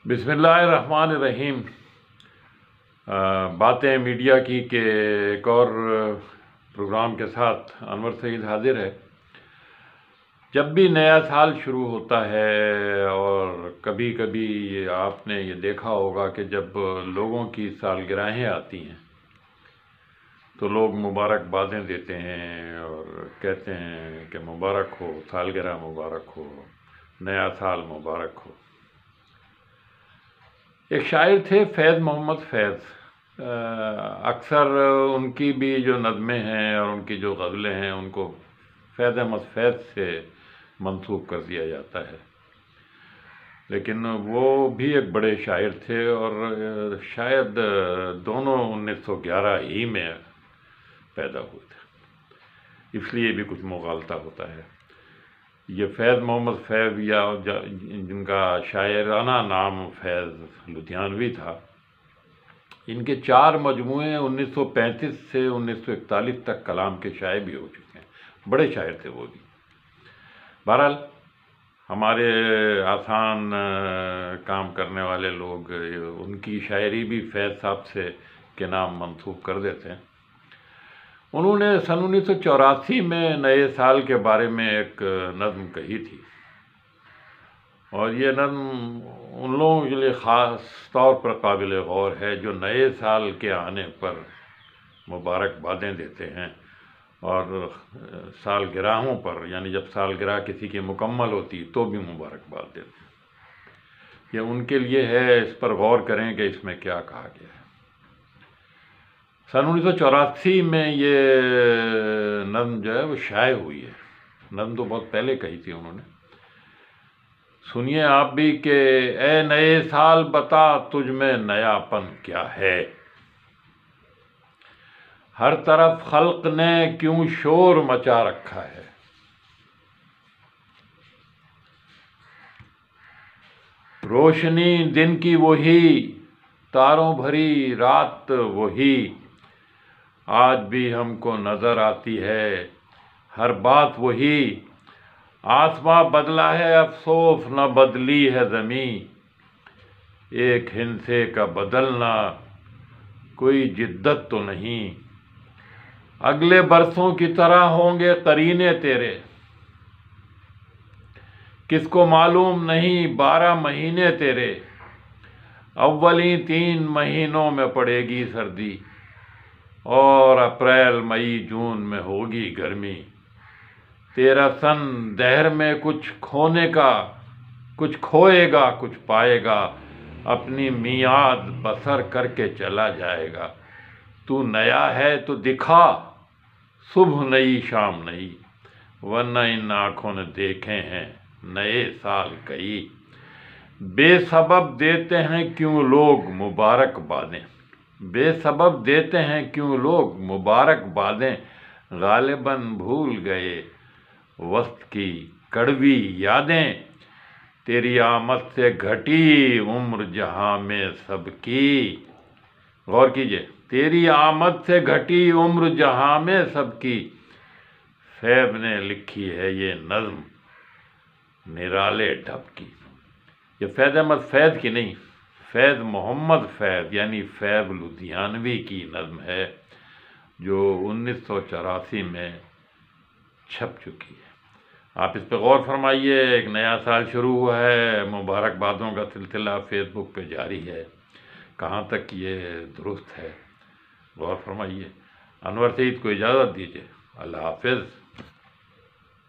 بسم اللہ الرحمن الرحیم۔ باتیں میڈیا کی کہ ایک اور پروگرام کے ساتھ انور سعید حاضر ہے۔ جب بھی نیا سال شروع ہوتا ہے اور کبھی کبھی آپ نے یہ دیکھا ہوگا کہ جب لوگوں کی سالگرہیں آتی ہیں تو لوگ مبارکبادیں دیتے ہیں اور کہتے ہیں کہ مبارک ہو، سالگرہ مبارک ہو، نیا سال مبارک ہو۔ ایک شاعر تھے فیض محمد فیض، اکثر ان کی بھی جو نظمیں ہیں اور ان کی جو غزلیں ہیں ان کو فیض احمد فیض سے منسوب کر دیا جاتا ہے، لیکن وہ بھی ایک بڑے شاعر تھے اور شاید دونوں 1911 ہی میں پیدا ہوئے تھے، اس لیے بھی کچھ مغالطہ ہوتا ہے۔ یہ فیض محمد فیض یا جن کا شاعرانہ نام فیض لدھیانوی تھا، ان کے 4 مجموعے 1935 سے 1941 تک کلام کے شائع بھی ہو چکے ہیں، بڑے شاعر تھے وہ بھی۔ بہرحال ہمارے آسان کام کرنے والے لوگ ان کی شاعری بھی فیض صاحب سے کے نام منسوب کر دیتے ہیں۔ انہوں نے سن 1984 میں نئے سال کے بارے میں ایک نظم کہی تھی، اور یہ نظم ان لوگوں کے لیے خاص طور پر قابل غور ہے جو نئے سال کے آنے پر مبارکبادیں دیتے ہیں، اور سالگرہوں پر، یعنی جب سالگرہ کسی کی مکمل ہوتی تو بھی مبارکباد دیتے ہیں۔ یہ ان کے لیے ہے، اس پر غور کریں کہ اس میں کیا کہا گیا ہے۔ سن 1984 میں یہ نظم جو ہے وہ شائع ہوئی ہے۔ نظم تو بہت پہلے کہی تھی انہوں نے، سنیے آپ بھی کہ اے نئے سال بتا تجھ میں نیا پن کیا ہے، ہر طرف خلق نے کیوں شور مچا رکھا ہے، روشنی دن کی وہی، تاروں بھری رات وہی، آج بھی ہم کو نظر آتی ہے ہر بات وہی، آسماں بدلا ہے افسوس نہ بدلی ہے زمیں، ایک ہندسے کا بدلنا کوئی جدت تو نہیں، اگلے برسوں کی طرح ہوں گے قرینے تیرے، کس کو معلوم نہیں 12 مہینے تیرے، اولیں 3 مہینوں میں پڑے گی سردی، اور اپریل مئی جون میں ہوگی گرمی، تیرا سن دہر میں کچھ کھونے کا، کچھ کھوئے گا کچھ پائے گا، اپنی میعاد بسر کر کے چلا جائے گا، تو نیا ہے تو دکھا صبح نئی شام نئی، ورنہ ان آنکھوں نے دیکھے ہیں نئے سال کئی، بے سبب دیتے ہیں کیوں لوگ مبارکبادیں، بے سبب دیتے ہیں کیوں لوگ مبارکبادیں، غالباً بھول گئے وقت کی کڑوی یادیں، تیری آمد سے گھٹی عمر جہاں میں سب کی، غور کیجئے، تیری آمد سے گھٹی عمر جہاں میں سب کی، فیض نے لکھی ہے یہ نظم نرالے ڈھب کی۔ یہ فیض احمد فیض کی نہیں، فیض محمد فیض یعنی فیض لدھیانوی کی نظم ہے جو 1984 میں چھپ چکی ہے۔ آپ اس پہ غور فرمائیے، ایک نیا سال شروع ہوا ہے، مبارکبادوں کا سلسلہ فیس بک پہ جاری ہے، کہاں تک یہ درست ہے غور فرمائیے۔ انور سعید کو اجازت دیجیے، اللہ حافظ۔